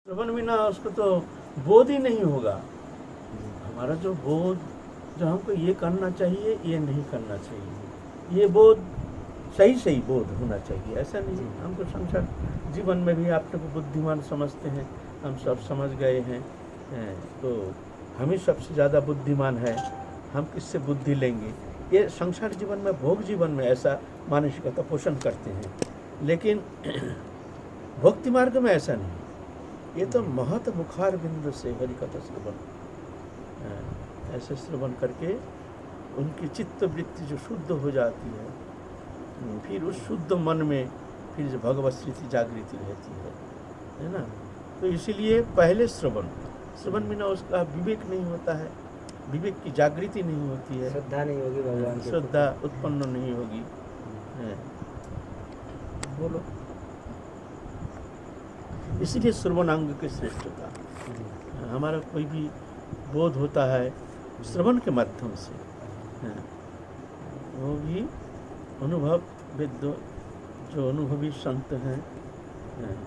श्रवण बिना उसको तो बोध ही नहीं होगा। हमारा जो बोध, जो हमको ये करना चाहिए, ये नहीं करना चाहिए, ये बोध सही बोध होना चाहिए। ऐसा नहीं हमको संसार जीवन में भी आप लोग बुद्धिमान समझते हैं, हम सब समझ गए हैं, तो हम ही सबसे ज़्यादा बुद्धिमान है, हम किससे बुद्धि लेंगे। ये संसार जीवन में, भोग जीवन में ऐसा मानसिकता पोषण करते हैं, लेकिन भक्ति मार्ग में ऐसा नहीं। ये तो महत मुखार बिंदु से हरिकथा श्रवण, ऐसे श्रवण करके उनकी चित्त वृत्ति जो शुद्ध हो जाती है, फिर उस शुद्ध मन में फिर जो भगवत स्मृति जागृति रहती है ना। तो इसीलिए पहले श्रवण बिना उसका विवेक नहीं होता है, विवेक की जागृति नहीं होती है, श्रद्धा नहीं होगी भगवान की, श्रद्धा उत्पन्न नहीं होगी। बोलो, इसीलिए श्रवणांग की श्रेष्ठता। हमारा कोई भी बोध होता है श्रवण के माध्यम से, वो भी अनुभव विद्व, जो अनुभवी संत हैं,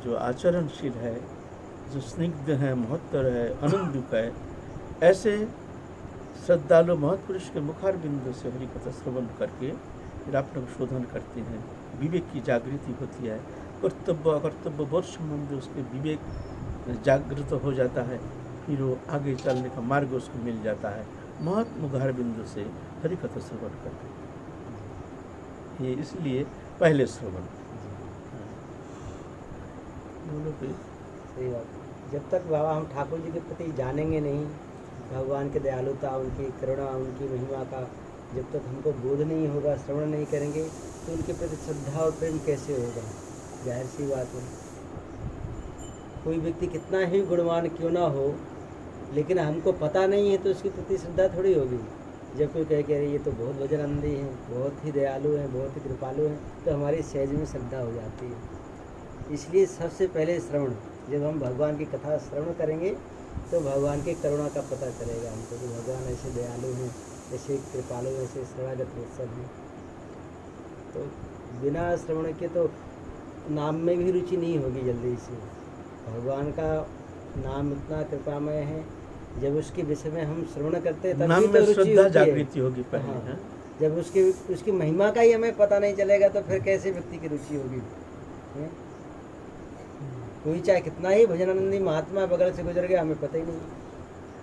जो आचरणशील है, जो स्निग्ध है, महत्तर है, आनंदित है, ऐसे श्रद्धालु महत्पुरुष के मुखार बिंदु से हरिकथा श्रवण करके फिर आप लोग शोधन करते हैं, विवेक की जागृति होती है, कर्तव्य अकर्तव्य बोध संबंधी उसके विवेक जागृत हो जाता है, फिर वो आगे चलने का मार्ग उसको मिल जाता है महत मुखार बिंदु से हरिकथा श्रवण करके। ये इसलिए पहले श्रवण। बोलो फिर। सही बात। जब तक बाबा हम ठाकुर जी के प्रति जानेंगे नहीं, भगवान की दयालुता, उनकी करुणा, उनकी महिमा का जब तक हमको बोध नहीं होगा, श्रवण नहीं करेंगे, तो उनके प्रति श्रद्धा और प्रेम कैसे होगा। जाहिर सी बात है, कोई व्यक्ति कितना ही गुणवान क्यों ना हो, लेकिन हमको पता नहीं है तो उसके प्रति श्रद्धा थोड़ी होगी। जब कोई कह रहे ये तो बहुत वजनंदी हैं, बहुत ही दयालु हैं, बहुत ही कृपालु हैं, तो हमारी सहज में श्रद्धा हो जाती है। इसलिए सबसे पहले श्रवण, जब हम भगवान की कथा श्रवण करेंगे तो भगवान की करुणा का पता चलेगा हमको कि भगवान ऐसे दयालु हैं, ऐसे कृपालु, ऐसे शरणागत वत्सल हैं। तो बिना श्रवण के तो नाम में भी रुचि नहीं होगी जल्दी से। भगवान का नाम इतना कृपामय है, जब उसके विषय में हम श्रवण करते हैं तब तो श्रद्धा जागृति होगी पहले। हाँ, जब उसकी महिमा का ही हमें पता नहीं चलेगा तो फिर कैसे व्यक्ति की रुचि होगी। कोई चाहे कितना ही भजनानंदी महात्मा बगल से गुजर गया, हमें पता ही नहीं।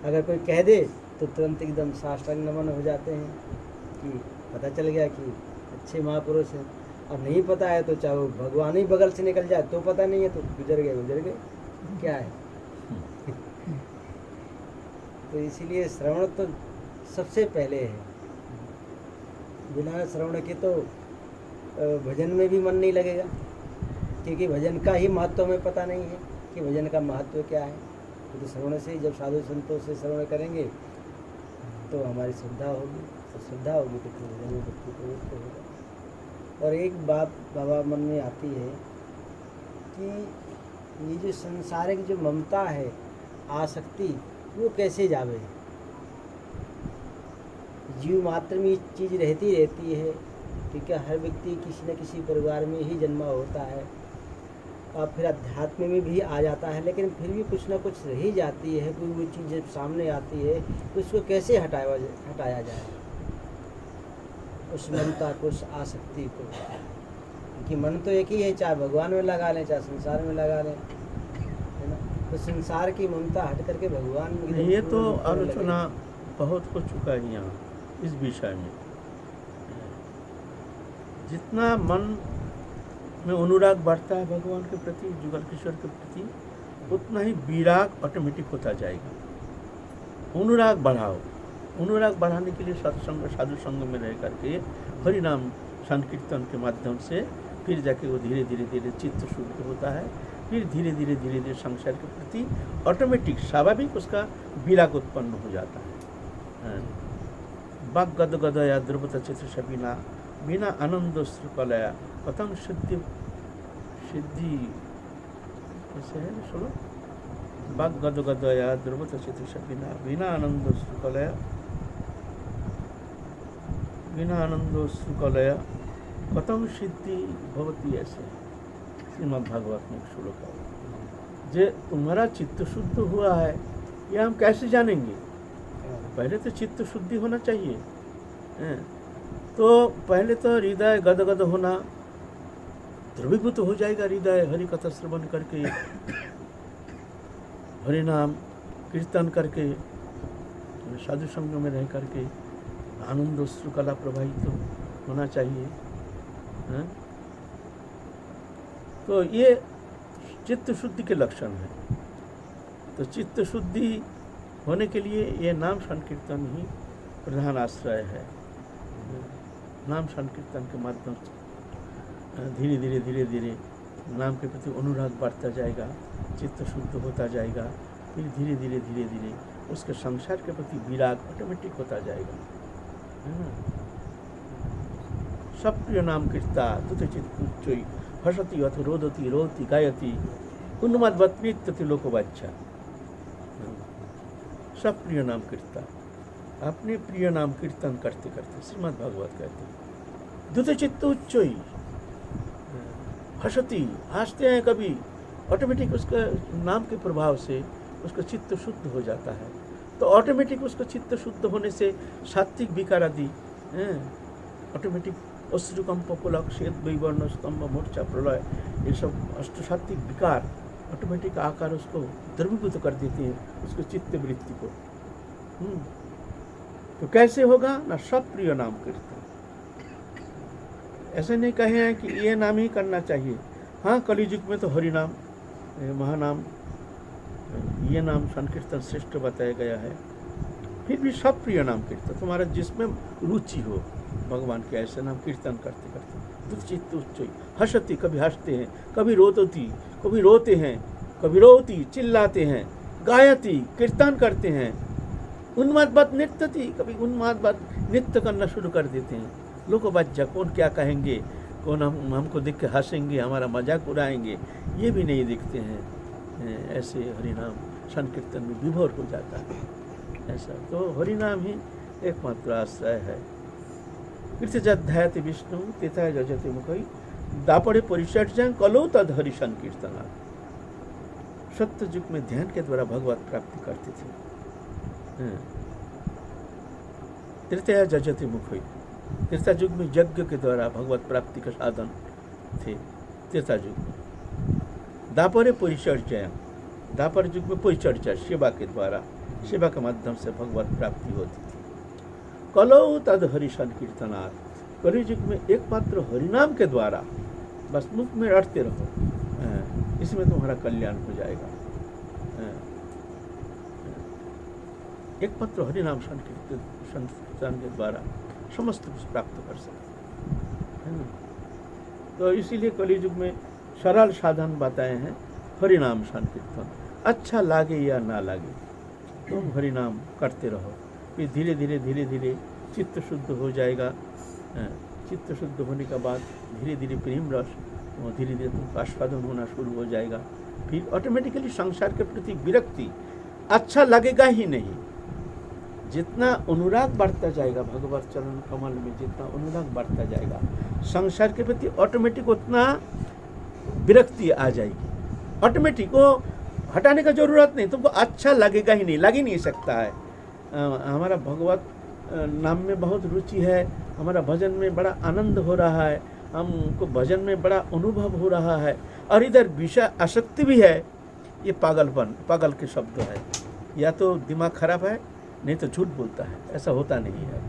अगर कोई कह दे तो तुरंत एकदम साष्टांग नमन हो जाते हैं कि पता चल गया कि अच्छे महापुरुष हैं। अब नहीं पता है तो चाहे वो भगवान ही बगल से निकल जाए तो पता नहीं है, तो गुजर गए क्या है। तो इसीलिए श्रवण तो सबसे पहले है। बिना श्रवण के तो भजन में भी मन नहीं लगेगा, क्योंकि भजन का ही महत्व हमें पता नहीं है कि भजन का महत्व क्या है। तो श्रवण से ही, जब साधु संतों से श्रवण करेंगे तो हमारी श्रद्धा होगी, तो श्रद्धा होगी तो फिर भजन में भक्ति प्रवृत्त होगा। और एक बात बाबा मन में आती है कि ये जो संसारिक जो ममता है, आसक्ति, वो कैसे जावे। जीव मात्र में ये चीज़ रहती है, क्योंकि हर व्यक्ति किसी न किसी परिवार में ही जन्मा होता है और फिर अध्यात्म में भी आ जाता है, लेकिन फिर भी कुछ ना कुछ रह ही जाती है। कोई वो चीज़ जब सामने आती है तो उसको कैसे हटाया जाए, उस ममता को, उस आसक्ति को। क्योंकि मन तो एक ही है, चाहे भगवान में लगा लें चाहे संसार में लगा लें, है ना। तो संसार की ममता हट करके भगवान में, ये तो आलोचना बहुत हो चुका है यहाँ इस विषय में। जितना मन में अनुराग बढ़ता है भगवान के प्रति, जुगल किशोर के प्रति, उतना ही विराग ऑटोमेटिक होता जाएगा। अनुराग बढ़ाओ, अनुराग बढ़ाने के लिए सत्संग, साधु संग में रह करके हरि नाम संकीर्तन के माध्यम से फिर जाके वो धीरे धीरे चित्त शुद्ध होता है। फिर धीरे धीरे संसार के प्रति ऑटोमेटिक स्वाभाविक उसका विराग उत्पन्न हो जाता है। वाग गद गदया द्रुपद चित्र सबिना बिना आनंद श्रुकलया कथम सिद्धि कैसे है सुनो। वाग गद गदया द्रुपद चित्र सबिना बिना आनंद श्रुकलया कथम सिद्धि भवती, ऐसे श्रीमद् भागवत में श्लोक है। जे तुम्हारा चित्त शुद्ध हुआ है ये हम कैसे जानेंगे? पहले तो चित्त शुद्धि होना चाहिए। हैं? तो पहले तो हृदय गदगद होना, द्रवीभूत हो जाएगा हृदय हरि कथा श्रवण करके, हरि नाम कीर्तन करके, साधु संग में रह करके आनंद श्रुकला प्रवाहित तो होना चाहिए। हैं? तो ये चित्त शुद्धि के लक्षण है। तो चित्त शुद्धि होने के लिए ये नाम संकीर्तन ही प्रधान आश्रय है। नाम संकीर्तन के माध्यम से धीरे धीरे धीरे धीरे नाम के प्रति अनुराग बढ़ता जाएगा, चित्त शुद्ध होता जाएगा, फिर धीरे धीरे धीरे धीरे उसके संसार के प्रति विराग ऑटोमेटिक होता जाएगा, है ना। सब प्रिय नाम कीर्ता तुत चित्त उच्चई हसती अथ रोदती रोती गायती उन्मद्वत नृत्यति लोकवाच्छा। सब प्रिय नाम कीर्ता, अपने प्रिय नाम कीर्तन करते करते श्रीमद् भागवत कहते दुत चित्त उच्चई, हसती हंसते हैं कभी, ऑटोमेटिक उसका नाम के प्रभाव से उसका चित्त शुद्ध हो जाता है। तो ऑटोमेटिक उसका चित्त शुद्ध होने से सात्विक विकार आदि ऑटोमेटिक अश्रुकंप पुलक श्वेत वैवर्ण स्तंभ मूर्छा प्रलय ये सब अष्टसात्विक विकार ऑटोमेटिक आकार उसको द्रवीभूत कर देते हैं, उसको चित्त वृत्ति को। तो कैसे होगा ना, सब प्रिय नाम कीर्तन। ऐसे नहीं कहे हैं कि ये नाम ही करना चाहिए। हाँ, कलियुग में तो हरि नाम महानाम ये नाम संकीर्तन श्रेष्ठ बताया गया है। फिर भी सब प्रिय नाम कीर्तन, तुम्हारा जिसमें रुचि हो भगवान के ऐसे नाम कीर्तन करते करते दुचित्त उच्चई हसती, कभी हंसते हैं, कभी कभी रोते हैं, कभी रोती चिल्लाते हैं, गायती कीर्तन करते हैं, उन्मादवत नृत्यति, कभी उन्मादवत नृत्य करना शुरू कर देते हैं। लोगों बच्चा कौन क्या कहेंगे, कौन हमको देख के हंसेंगे, हमारा मजाक उड़ाएंगे, ये भी नहीं दिखते हैं। ऐसे हरिनाम संकीर्तन में विभोर हो जाता है। ऐसा तो हरिनाम ही एकमात्र आश्रय है। कीर्तिजध्यायति विष्णु तेथा जजति मुखई दापड़े परिचर्या कलो तद हरि संकीर्तना। सत्य युग में ध्यान के द्वारा भगवत प्राप्ति करते थे। तृतीय जजति मुखई, त्रेता युग में यज्ञ के द्वारा भगवत प्राप्ति का साधन थे। त्रेता युग में दापरे परिचर्या, दापर युग में परिचर्या सेवा के द्वारा, सेवा के माध्यम से भगवत प्राप्ति होती थी। कलो तद हरि संकीर्तनात्, कलि युग में एकमात्र हरिनाम के द्वारा बस मुख में रटते रहो, इसमें तुम्हारा कल्याण हो जाएगा। एकमात्र हरिनाम संकीर्तन के द्वारा समस्त कुछ प्राप्त कर सकते हैं। तो इसीलिए कलि युग में सरल साधन बताए हैं हरिनाम संकीर्तन। अच्छा लागे या ना लागे तुम हरिनाम करते रहो, फिर धीरे धीरे धीरे धीरे चित्त शुद्ध हो जाएगा। चित्त शुद्ध होने के बाद धीरे धीरे प्रेम रस और धीरे धीरे तुमको आस्वादन होना शुरू हो जाएगा। फिर ऑटोमेटिकली संसार के प्रति विरक्ति अच्छा लगेगा ही नहीं। जितना अनुराग बढ़ता जाएगा भगवत चरण कमल में, जितना अनुराग बढ़ता जाएगा संसार के प्रति ऑटोमेटिक उतना विरक्ति आ जाएगी। ऑटोमेटिक वो हटाने का जरूरत नहीं, तुमको अच्छा लगेगा ही नहीं, लग ही नहीं सकता है। हमारा भगवत नाम में बहुत रुचि है, हमारा भजन में बड़ा आनंद हो रहा है, हमको भजन में बड़ा अनुभव हो रहा है, और इधर विषय आसक्ति भी है। ये पागलपन, पागल के शब्द है। या तो दिमाग खराब है, नहीं तो झूठ बोलता है। ऐसा होता नहीं है।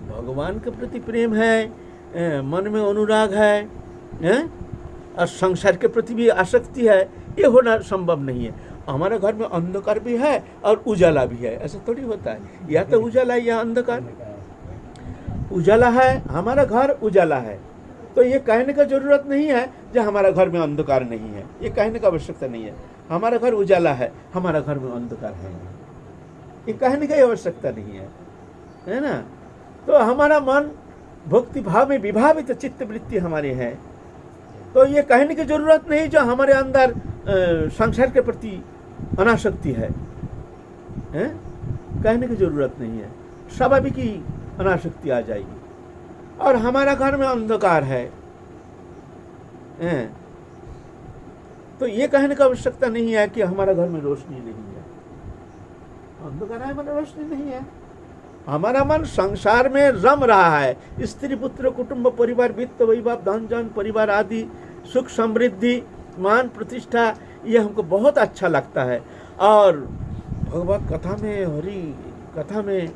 भगवान के प्रति प्रेम है, मन में अनुराग है, और संसार के प्रति भी आसक्ति है, ये होना संभव नहीं है। हमारे घर में अंधकार भी है और उजाला भी है, ऐसा थोड़ी होता है। या तो उजाला या अंधकार। उजाला है, हमारा घर उजाला है, तो ये कहने का जरूरत नहीं है जो हमारा घर में अंधकार नहीं है। ये कहने का आवश्यकता नहीं है। हमारा घर उजाला है, हमारा घर में अंधकार है, ये कहने की आवश्यकता नहीं है ना। तो हमारा मन भक्ति भाव में विभावित चित्त वृत्ति हमारे है, तो ये कहने की जरूरत नहीं जो हमारे अंदर संसार के प्रति अनासक्ति है, कहने की जरूरत नहीं है। स्वाभाविक ही अनासक्ति आ जाएगी। और हमारा घर में अंधकार है, तो ये कहने का आवश्यकता नहीं है कि हमारा घर में रोशनी नहीं है, अंधकार है, हमारा रोशनी नहीं है। हमारा मन संसार में रम रहा है, स्त्री पुत्र कुटुंब परिवार वित्त वैभव धन जन परिवार आदि सुख समृद्धि मान प्रतिष्ठा, ये हमको बहुत अच्छा लगता है। और भगवत कथा में, हरि कथा में,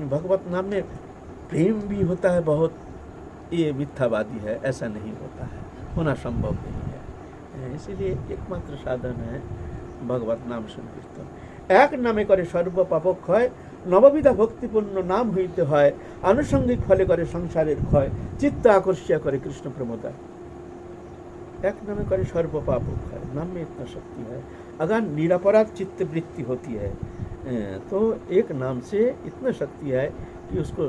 भगवत नाम में प्रेम भी होता है बहुत, ये मिथ्यावादी है, ऐसा नहीं होता है, होना संभव नहीं है। इसीलिए एकमात्र साधन है भगवत नाम संकीर्तन। एक नामे करे सर्व पाप क्षय, नवविधा भक्तिपूर्ण नाम हईते হয়, आनुषंगिक फले करे संसारेर क्षय, चित्त आकर्षिया करे कृष्ण प्रमोदा। एक नामे करे सर्व पाप क्षय, नाम में इतना शक्ति है। अगर निरपराध चित्त वृत्ति होती है तो एक नाम से इतना शक्ति है कि उसको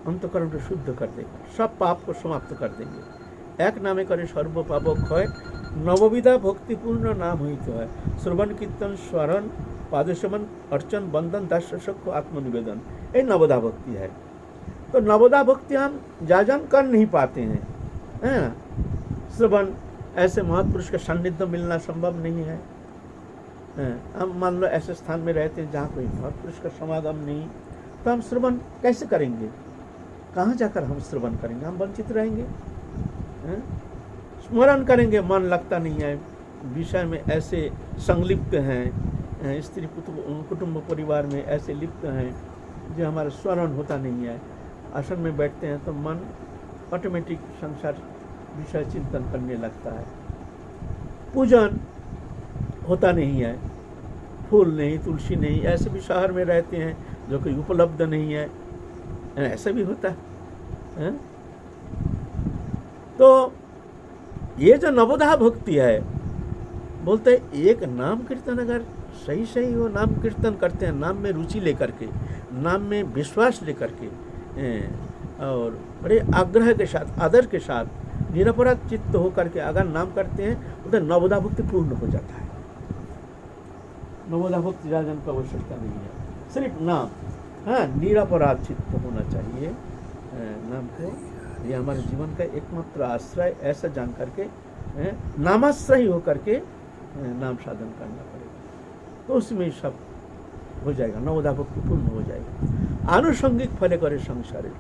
अंतकरण को शुद्ध कर देगा, सब पाप को समाप्त कर देंगे। एक नामे करे सर्व पाप क्षय, नवविधा भक्तिपूर्ण नाम हईते है, श्रवण कीर्तन स्मरण पादसेवन अर्चन बंदन दास्य आत्मनिवेदन, ये नवदा भक्ति है। तो नवदा भक्ति हम जाजन कर नहीं पाते हैं। श्रवण, ऐसे महापुरुष का सान्निध्य मिलना संभव नहीं है। हम मान लो ऐसे स्थान में रहते हैं जहाँ कोई महापुरुष का समागम नहीं, तो हम श्रवण कैसे करेंगे? कहाँ जाकर हम श्रवण करेंगे? हम वंचित रहेंगे। स्मरण करेंगे, मन लगता नहीं है, विषय में ऐसे संलिप्त हैं, स्त्री कुटुंब परिवार में ऐसे लिप्त हैं जो हमारा स्मरण होता नहीं है। आसन में बैठते हैं तो मन ऑटोमेटिक संसार विषय चिंतन करने लगता है। पूजन होता नहीं है, फूल नहीं, तुलसी नहीं, ऐसे भी शहर में रहते हैं जो कि उपलब्ध नहीं है, ऐसा भी होता है। तो ये जो नवोधा भक्ति है, बोलते हैं एक नाम कीर्तन अगर सही सही वो नाम कीर्तन करते हैं, नाम में रुचि लेकर के, नाम में विश्वास लेकर के, और बड़े आग्रह के साथ, आदर के साथ, निरपराध चित्त होकर के अगर नाम करते हैं तो नवोधा भक्ति पूर्ण हो जाता है। नवोधा भक्ति जाजन की आवश्यकता नहीं है, सिर्फ नाम, हाँ, निरपराध चित्त होना चाहिए नाम को। ये हमारे जीवन का एकमात्र आश्रय, ऐसा जान करके नामाश्रय होकर के नाम साधन करना पड़ेगा, तो उसमें सब हो जाएगा, नवोधा भक्ति पूर्ण हो जाएगा। आनुषंगिक फले करे संसार,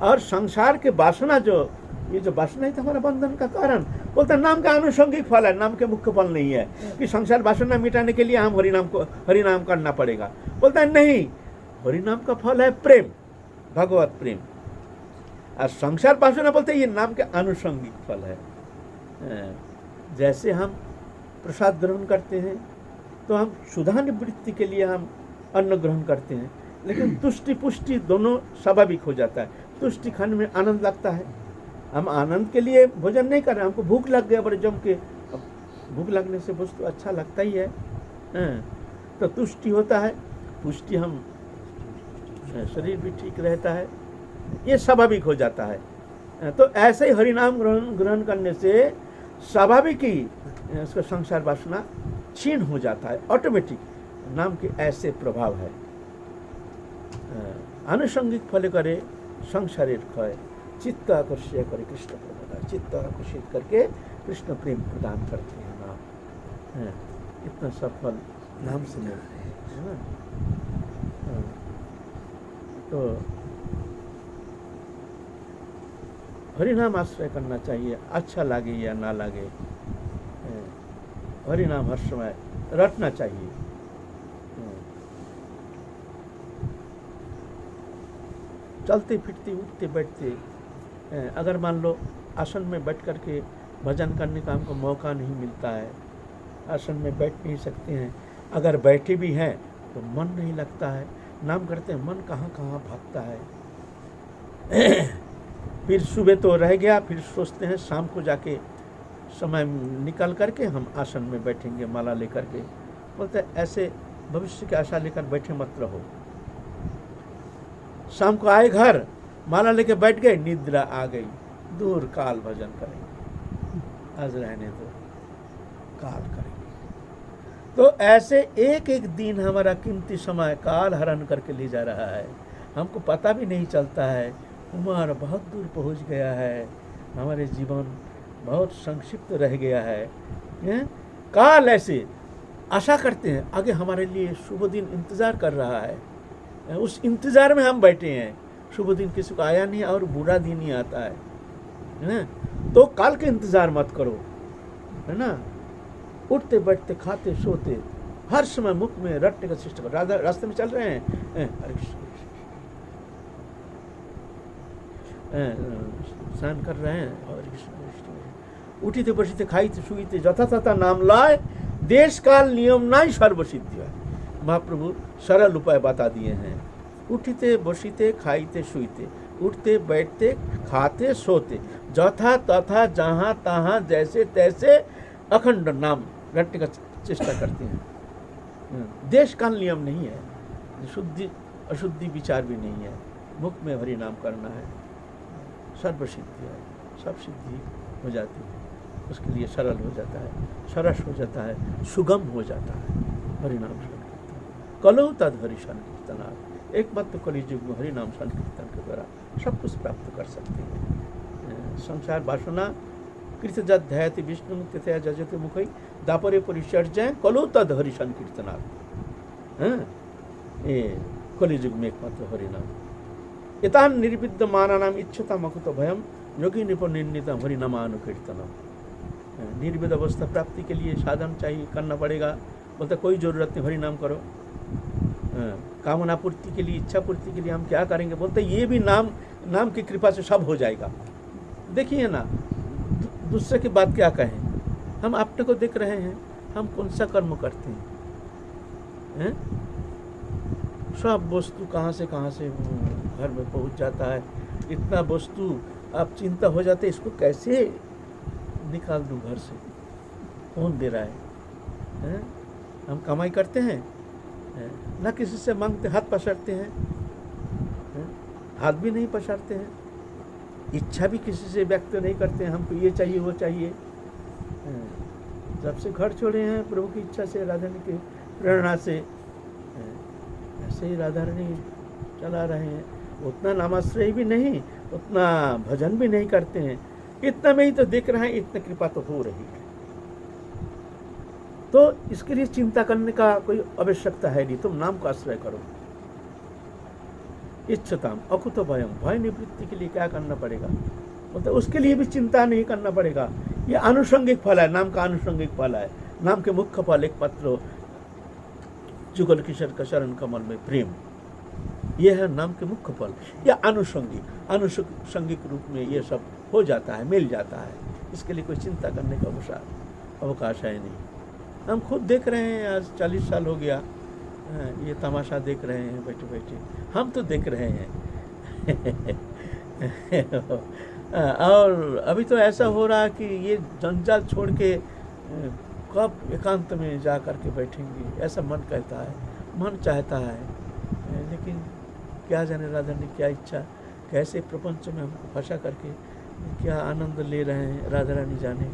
और संसार के वासना जो, ये जो वासना है तो हमारा बंधन का कारण, बोलता है नाम का आनुषंगिक फल है, नाम के मुख्य फल नहीं है कि संसार वासना मिटाने के लिए हम हरिनाम करना पड़ेगा। बोलता है नहीं, हरिनाम का फल है प्रेम, भगवत प्रेम। और संसार वासना बोलते हैं ये नाम के आनुषंगिक फल है। जैसे हम प्रसाद ग्रहण करते हैं तो हम सुधा निवृत्ति के लिए हम अन्न ग्रहण करते हैं, लेकिन तुष्टि पुष्टि दोनों स्वाभाविक हो जाता है। तुष्टि खाने में आनंद लगता है, हम आनंद के लिए भोजन नहीं कर रहे, हमको भूख लग गया बड़े जम के, भूख लगने से वस्तु अच्छा लगता ही है, तो तुष्टि होता है, पुष्टि, हम शरीर भी ठीक रहता है, ये स्वाभाविक हो जाता है। तो ऐसे ही हरिनाम ग्रहण करने से स्वाभाविक ही उसका संसार वासना क्षीण हो जाता है, ऑटोमेटिक। नाम के ऐसे प्रभाव है। आनुषंगिक फल करे संसारेर क्षय, चित्त आकर्षित करे कृष्ण प्रदान, चित्त आकर्षित करके कृष्ण प्रेम प्रदान करते हैं नाम। इतना सफल नाम से मिलते हैं। तो हरिनाम आश्रय करना चाहिए, अच्छा लगे या ना लगे, हरिनाम हर समय रटना चाहिए। चलते फिरते उठते बैठते, अगर मान लो आसन में बैठ कर के भजन करने का हमको मौका नहीं मिलता है, आसन में बैठ नहीं सकते हैं, अगर बैठे भी हैं तो मन नहीं लगता है, नाम करते हैं मन कहाँ कहाँ भागता है। फिर सुबह तो रह गया, फिर सोचते हैं शाम को जाके समय निकाल करके हम आसन में बैठेंगे माला लेकर के। बोलते हैं ऐसे भविष्य की आशा लेकर बैठे मत रहो। शाम को आए घर, माला लेके बैठ गए, निद्रा आ गई, दूर काल भजन करेंगे, आज रहने दो, काल करेंगे। तो ऐसे एक एक दिन हमारा कीमती समय काल हरण करके ले जा रहा है, हमको पता भी नहीं चलता है। उम्र बहुत दूर पहुंच गया है, हमारे जीवन बहुत संक्षिप्त रह गया है। हैं? काल ऐसे आशा करते हैं आगे हमारे लिए शुभ दिन इंतजार कर रहा है, उस इंतजार में हम बैठे हैं। शुभ दिन किसी को आया नहीं और बुरा दिन ही आता है ना? तो काल के इंतजार मत करो, है ना? उठते बैठते खाते सोते हर समय मुख में रटने का चेष्टा करो। रास्ते में चल रहे हैं, हरे कृष्ण स्नान कर रहे हैं, हरे कृष्ण हरे कृष्ण, उठीते बसीते खाईते शुईते जथा तथा नाम लाए, देश काल नियम नाई सर्वसिद्धि है। महाप्रभु सरल उपाय बता दिए हैं। उठीते बसीते खाईते शुईते, उठते बैठते खाते सोते, जथा तथा जहाँ तहाँ जैसे तैसे अखंड नाम रटने का चेष्टा करते हैं। देश काल नियम नहीं है, शुद्धि अशुद्धि विचार भी नहीं है, मुख में हरि नाम करना है, सर्वसिद्धि है, सब सिद्धि हो जाती है। उसके लिए सरल हो जाता है, सरस हो जाता है, सुगम हो जाता है हरिनाम संकीर्तन। कलो तद हरि संकीर्तना, एकमात्र कलियुग में हरिनाम संकीर्तन के द्वारा सब कुछ प्राप्त कर सकते हैं। संसार वासना कृत जद ध्यायति विष्णु तथया जजते मुखई दापरे परिचर्जय कलो तद हरि संकीर्तना। ये कलियुग में एकमात्र हरिनाम। इतान निर्विद्य मानानाम इच्छता मकुत भयम योगी निपुणिन्नितम हरिनामानुकीर्तनम। निर्विद अवस्था प्राप्ति के लिए साधन चाहिए, करना पड़ेगा। बोलते कोई जरूरत नहीं, हरि नाम करो। कामना पूर्ति के लिए, इच्छा पूर्ति के लिए हम क्या करेंगे? बोलते ये भी नाम की कृपा से सब हो जाएगा। देखिए ना, दूसरे की बात क्या कहें, हम अपने को देख रहे हैं, हम कौन सा कर्म करते हैं? सब वस्तु कहाँ से घर में पहुंच जाता है। इतना वस्तु आप चिंता हो जाते है, इसको कैसे निकाल दूं घर से, कौन दे रहा है? हम कमाई करते हैं, ना किसी से मांगते, हाथ पसारते हैं, हाथ भी नहीं पसारते हैं, इच्छा भी किसी से व्यक्त नहीं करते हैं, हमको ये चाहिए वो चाहिए। जब से घर छोड़े हैं प्रभु की इच्छा से, राधा रानी की प्रेरणा से, ऐसे ही राधा रानी चला रहे हैं। उतना नामाश्रय भी नहीं, उतना भजन भी नहीं करते हैं, इतना में ही तो देख रहे हैं, इतना कृपा तो हो रही है। तो इसके लिए चिंता करने का कोई आवश्यकता है नहीं, तुम नाम का आश्रय करो। इच्छताम अकुतो भयम, भय निवृत्ति के लिए क्या करना पड़ेगा? बोलते उसके लिए भी चिंता नहीं करना पड़ेगा। ये आनुषंगिक फल है, नाम का आनुषंगिक फल है। नाम के मुख्य फल एक पत्र जुगल किशोर का शरण कमल में प्रेम, यह है नाम के मुख्य फल। या आनुषंगिक रूप में ये सब हो जाता है, मिल जाता है। इसके लिए कोई चिंता करने का अवकाश है नहीं। हम खुद देख रहे हैं, आज 40 साल हो गया, ये तमाशा देख रहे हैं बैठे बैठे, हम तो देख रहे हैं। और अभी तो ऐसा हो रहा है कि ये जंजाल छोड़ के कब एकांत में जा कर के बैठेंगे, ऐसा मन कहता है, मन चाहता है। लेकिन क्या जाने राधा ने क्या इच्छा, कैसे प्रपंच में हमको फंसा करके क्या आनंद ले रहे हैं, राधा रानी जाने।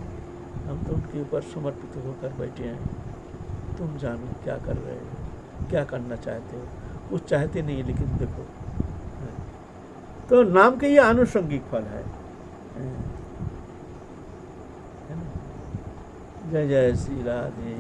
हम तो उनके ऊपर समर्पित होकर बैठे हैं। तुम जानो क्या कर रहे हो, क्या करना चाहते हो। कुछ चाहते नहीं, लेकिन देखो, तो नाम के ये आनुषंगिक फल है ना? जय जय श्री राधे।